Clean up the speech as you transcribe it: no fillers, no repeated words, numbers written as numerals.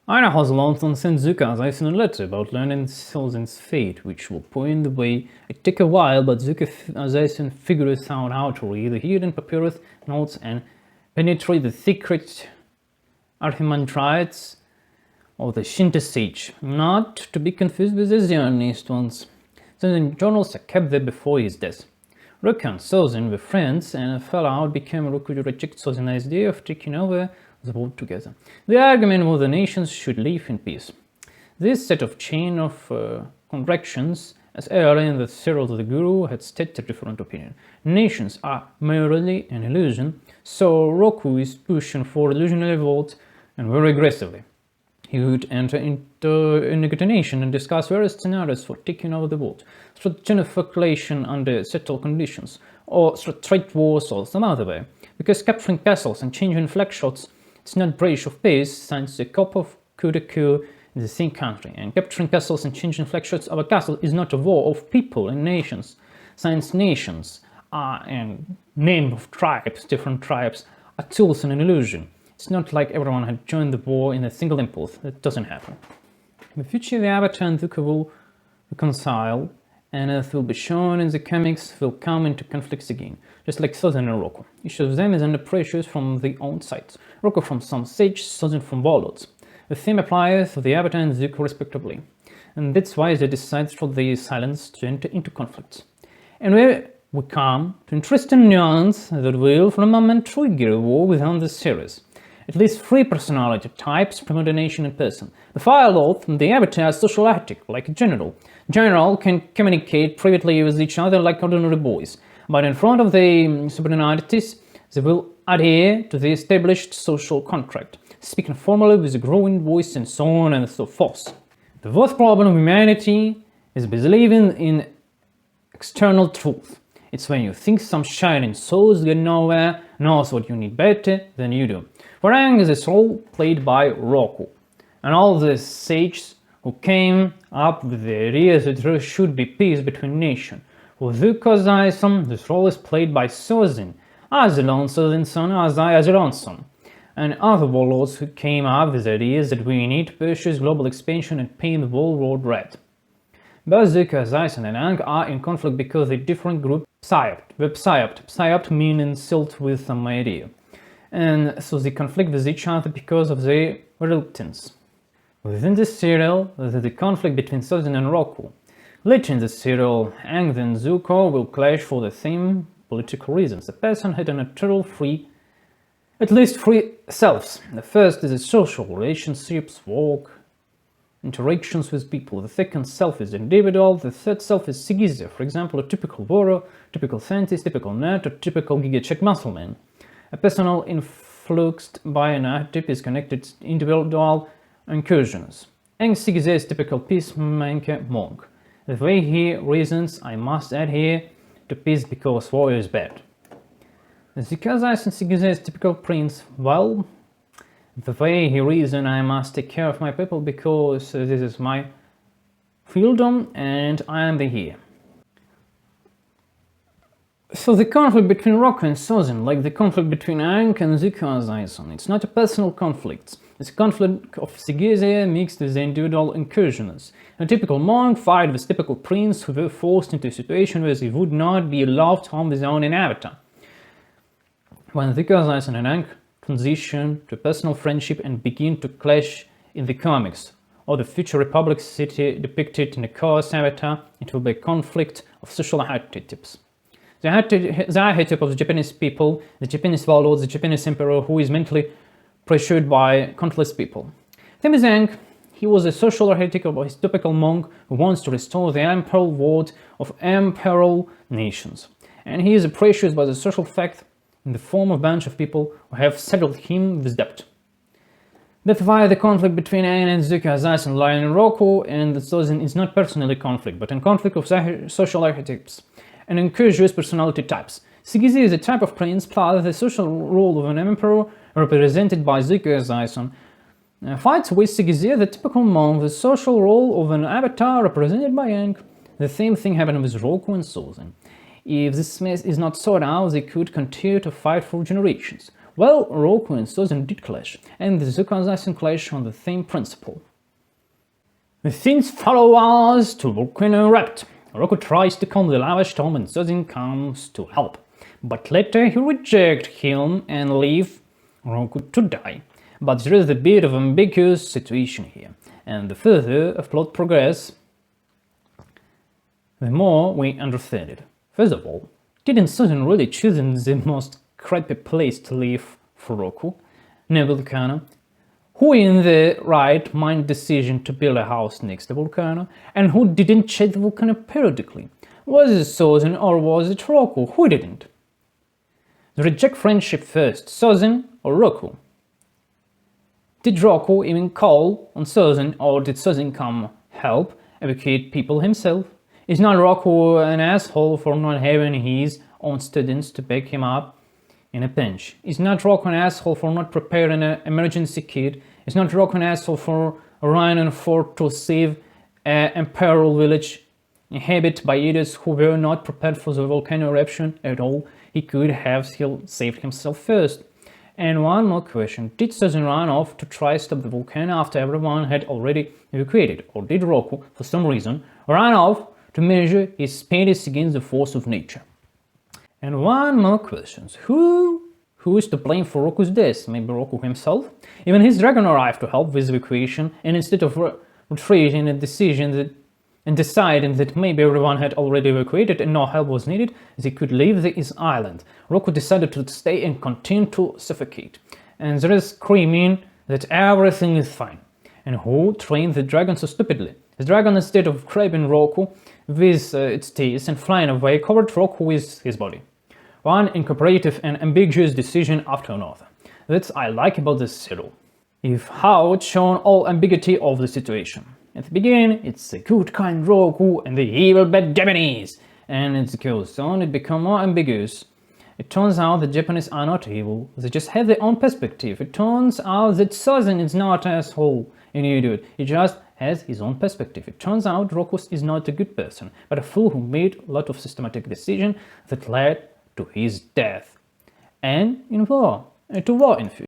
Aang has Lantern sent Zuko as a letter about learning Sozin's fate, which will point the way. It took a while, but Zuko Azaisen figures out how to read the hidden papyrus notes and penetrate the secret archimantrites of the Shinto sage, not to be confused with the Zionist ones. The journals are kept there before his death. Rokku and Sozin were friends, and a fallout became Rokku to reject Sozin's idea of taking over the world together. The argument was the nations should live in peace. This set of chain of contradictions, as early in the Herald of the Guru had stated a different opinion. Nations are merely an illusion, so Rokku is pushing for illusionary votes and very aggressively. He would enter into a negotiation and discuss various scenarios for taking over the world, through gentrification under settled conditions, or through trade wars or some other way. Because capturing castles and changing flag shots is not breach of peace, since a couple could occur in the same country, and capturing castles and changing flag shots of a castle is not a war of people and nations, since nations are a name of tribes, different tribes, are tools and an illusion. It's not like everyone had joined the war in a single impulse. That doesn't happen. In the future, the Avatar and Zuko will reconcile, and as will be shown in the comics, will come into conflicts again, just like Sozin and Rokku. Each of them is under pressure from their own sides. Rokku from some sage, Sozin from warlords. The same applies to the Avatar and Zuko respectively, and that's why they decide through their silence to enter into conflicts. And where we come to interesting nuance that will, for a moment, trigger a war within the series. At least 3 personality types promote a nation in person. The Fire Lord and the Avatar are social architect, like a general. General can communicate privately with each other like ordinary boys, but in front of the supernalities, they will adhere to the established social contract, speaking formally with a growing voice and so on and so forth. The worst problem of humanity is believing in external truth. It's when you think some shining souls get nowhere, knows what you need better than you do. For Aang is this role played by Rokku, and all the sages who came up with the idea that there should be peace between nations. For Zuko's Aizon, this role is played by Sozin, as the lone Sozin's son, Azai as your own son, and other warlords who came up with ideas that we need to pursue global expansion and paint the whole world red. Both Zuko, Aizon and Aang are in conflict because they different group psyoped. Psyoped meaning sealed with some idea. And so they conflict with each other because of their reluctance. Within this serial, there is the conflict between Sozin and Rokku. Later in the serial, Aang and Zuko will clash for the same political reasons. A person had a natural at least three selves. The first is the social relationships, work, interactions with people. The second self is individual. The third self is Sigizia, for example, a typical warrior, typical scientist, typical nerd, or typical giga-check muscleman. A personal influxed by an archetype is connected to individual incursions. Aang Sigizia is typical peacemaker monk. The way he reasons, I must adhere to peace because war is bad. Zuko's Aizon Sigizia is typical prince. Well, the way he reasons, I must take care of my people because this is my fieldom and I am the here. So the conflict between Rokku and Sozin, like the conflict between Aang and Zuko's Aizon, it's not a personal conflict. It's a conflict of Sigizia mixed with the individual incursions. A typical monk fight with typical prince who were forced into a situation where they would not be allowed to harm his own avatar. When Zuko's Aizon and Aang transition to personal friendship and begin to clash in the comics, or the future Republic city depicted in the Chaos Avatar, it will be a conflict of social archetypes. The archetype of the Japanese people, the Japanese warlord, the Japanese emperor who is mentally pressured by countless people. Same as Aang, he was a social archetype of his typical monk who wants to restore the imperial world of imperial nations. And he is pressured by the social fact in the form of a bunch of people who have saddled him with debt. That's why the conflict between Aang and Zuko's Aizon, Lion and Rokku and Sozin is not personally conflict, but a conflict of social archetypes and incurious personality types. Sigizia is a type of prince plus the social role of an emperor represented by Zuko's Aizon. Fights with Sigizia, the typical monk, the social role of an avatar represented by Aang. The same thing happened with Rokku and Sozin. If this mess is not sorted out, they could continue to fight for generations. Well, Rokku and Sozin did clash, and the Zuko Assassin clash on the same principle. The things follow us to Volcano Rapt. Rokku tries to calm the lava storm and Sozin comes to help. But later he rejects him and leaves Rokku to die. But there is a bit of ambiguous situation here, and the further a plot progresses, the more we understand it. First of all, didn't Sozin really choose the most crappy place to live for Rokku? Near the volcano? Who in the right mind decision to build a house next to the volcano? And who didn't check the volcano periodically? Was it Sozin or was it Rokku? Who didn't? The reject friendship first, Sozin or Rokku? Did Rokku even call on Sozin, or did Sozin come help evacuate people himself? Is not Rokku an asshole for not having his own students to back him up in a pinch? Is not Rokku an asshole for not preparing an emergency kit? Is not Rokku an asshole for running a fort to save an imperial village inhabited by idiots who were not prepared for the volcano eruption at all? He could have saved himself first. And one more question, did Sozin run off to try to stop the volcano after everyone had already evacuated? Or did Rokku, for some reason, run off to measure his speed against the force of nature? And one more question, who is to blame for Rokku's death? Maybe Rokku himself? Even his dragon arrived to help with evacuation, and instead of retreating and deciding that maybe everyone had already evacuated and no help was needed, they could leave his island. Rokku decided to stay and continue to suffocate. And there is screaming that everything is fine. And who trained the dragon so stupidly? The dragon, instead of grabbing Rokku with its teeth and flying away, covered Rokku with his body. One incooperative and ambiguous decision after another. That's I like about this serial. If how it's shown all ambiguity of the situation. At the beginning, it's a good kind Rokku and the evil bad Japanese, and as it goes on, it becomes more ambiguous. It turns out the Japanese are not evil, they just have their own perspective. It turns out that Sozin is not an asshole, an idiot, he just has his own perspective. It turns out Rokku is not a good person, but a fool who made a lot of systematic decisions that led to his death. And to war in future.